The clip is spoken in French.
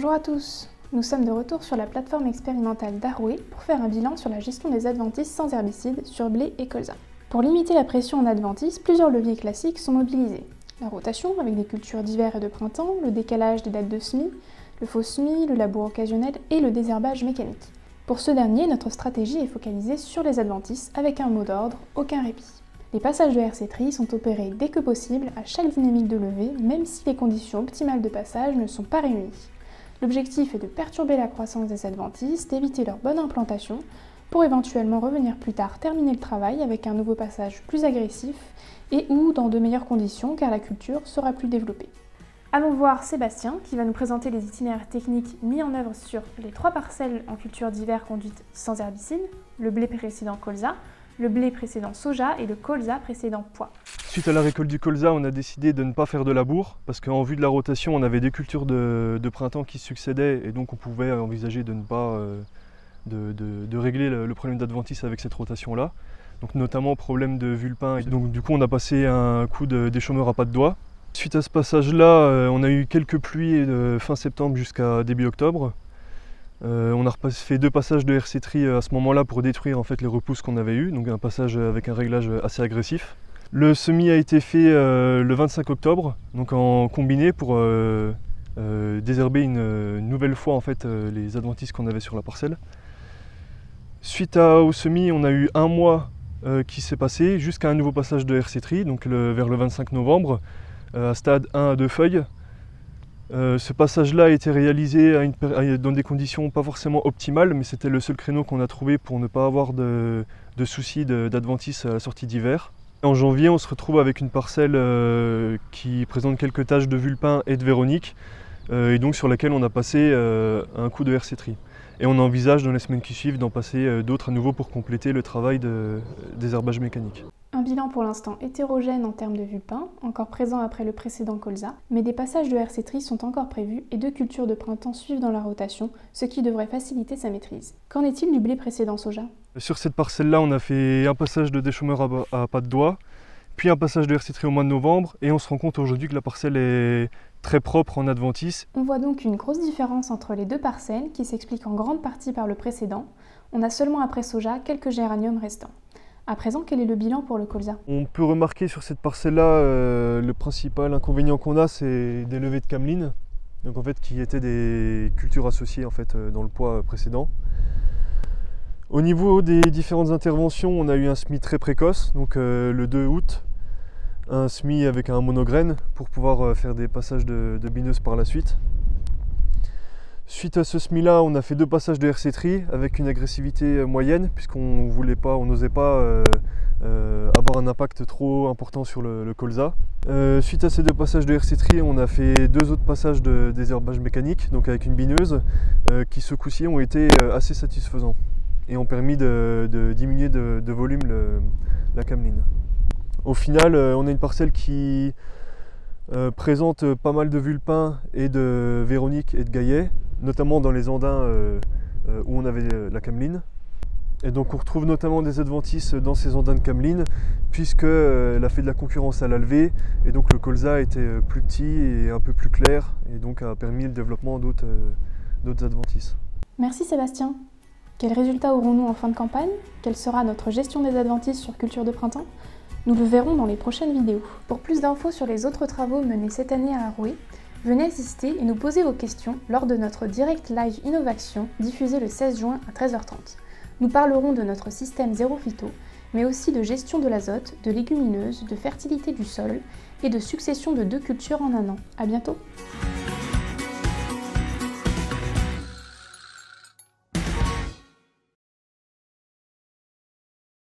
Bonjour à tous, nous sommes de retour sur la plateforme expérimentale d'Aroué pour faire un bilan sur la gestion des adventices sans herbicides sur blé et colza. Pour limiter la pression en adventices, plusieurs leviers classiques sont mobilisés. La rotation avec des cultures d'hiver et de printemps, le décalage des dates de semis, le faux semis, le labour occasionnel et le désherbage mécanique. Pour ce dernier, notre stratégie est focalisée sur les adventices avec un mot d'ordre, aucun répit. Les passages de RC-Tri sont opérés dès que possible à chaque dynamique de levée, même si les conditions optimales de passage ne sont pas réunies. L'objectif est de perturber la croissance des adventices, d'éviter leur bonne implantation, pour éventuellement revenir plus tard terminer le travail avec un nouveau passage plus agressif et ou dans de meilleures conditions car la culture sera plus développée. Allons voir Sébastien qui va nous présenter les itinéraires techniques mis en œuvre sur les 3 parcelles en culture d'hiver conduites sans herbicide, le blé précédent colza, le blé précédent soja et le colza précédent pois. Suite à la récolte du colza, on a décidé de ne pas faire de labour parce qu'en vue de la rotation, on avait des cultures de printemps qui succédaient et donc on pouvait envisager de ne pas de régler le problème d'adventice avec cette rotation-là. Donc notamment problème de vulpin. Et donc du coup, on a passé un coup des chômeurs à pas de doigts. Suite à ce passage-là, on a eu quelques pluies de fin septembre jusqu'à début octobre. On a fait 2 passages de RC-Tri à ce moment-là pour détruire en fait les repousses qu'on avait eues, donc un passage avec un réglage assez agressif. Le semis a été fait le 25 octobre, donc en combiné pour désherber une nouvelle fois en fait, les adventices qu'on avait sur la parcelle. Suite au semis, on a eu un mois qui s'est passé jusqu'à un nouveau passage de RC-Tri, donc vers le 25 novembre, à stade 1 à 2 feuilles. Ce passage-là a été réalisé dans des conditions pas forcément optimales, mais c'était le seul créneau qu'on a trouvé pour ne pas avoir de soucis d'adventice à la sortie d'hiver. En janvier, on se retrouve avec une parcelle qui présente quelques taches de vulpin et de véronique, et donc sur laquelle on a passé un coup de RC-Tri. Et on envisage dans les semaines qui suivent d'en passer d'autres à nouveau pour compléter le travail de désherbage mécanique. Un bilan pour l'instant hétérogène en termes de vulpin, encore présent après le précédent colza, mais des passages de RC-Tri sont encore prévus et 2 cultures de printemps suivent dans la rotation, ce qui devrait faciliter sa maîtrise. Qu'en est-il du blé précédent soja? Sur cette parcelle-là, on a fait un passage de déchômeur à pas de doigts, puis un passage de RC-Tri au mois de novembre, et on se rend compte aujourd'hui que la parcelle est très propre en adventice. On voit donc une grosse différence entre les 2 parcelles qui s'explique en grande partie par le précédent. On a seulement après soja quelques géraniums restants. À présent, quel est le bilan pour le colza? On peut remarquer sur cette parcelle-là, le principal inconvénient qu'on a, c'est des levées de cameline, donc en fait qui étaient des cultures associées en fait dans le pois précédent. Au niveau des différentes interventions, on a eu un semis très précoce, donc le 2 août, un semis avec un monograine pour pouvoir faire des passages de bineuses par la suite. Suite à ce semis-là, on a fait 2 passages de RC-Tri avec une agressivité moyenne puisqu'on n'osait pas avoir un impact trop important sur le colza. Suite à ces 2 passages de RC-Tri, on a fait 2 autres passages de désherbage mécanique, donc avec une bineuse, qui ce coup-ci ont été assez satisfaisants et ont permis de diminuer de volume la cameline. Au final, on a une parcelle qui présente pas mal de vulpins et de véronique et de gaillet, notamment dans les andins où on avait la cameline. Et donc on retrouve notamment des adventices dans ces andins de cameline, puisqu'elle a fait de la concurrence à la levée, et donc le colza était plus petit et un peu plus clair, et donc a permis le développement d'autres adventices. Merci Sébastien. Quels résultats aurons-nous en fin de campagne? Quelle sera notre gestion des adventices sur culture de printemps? Nous le verrons dans les prochaines vidéos. Pour plus d'infos sur les autres travaux menés cette année à Aroué, venez assister et nous poser vos questions lors de notre direct live Innovation diffusé le 16 juin à 13h30. Nous parlerons de notre système zéro phyto, mais aussi de gestion de l'azote, de légumineuses, de fertilité du sol et de succession de 2 cultures en un an. À bientôt!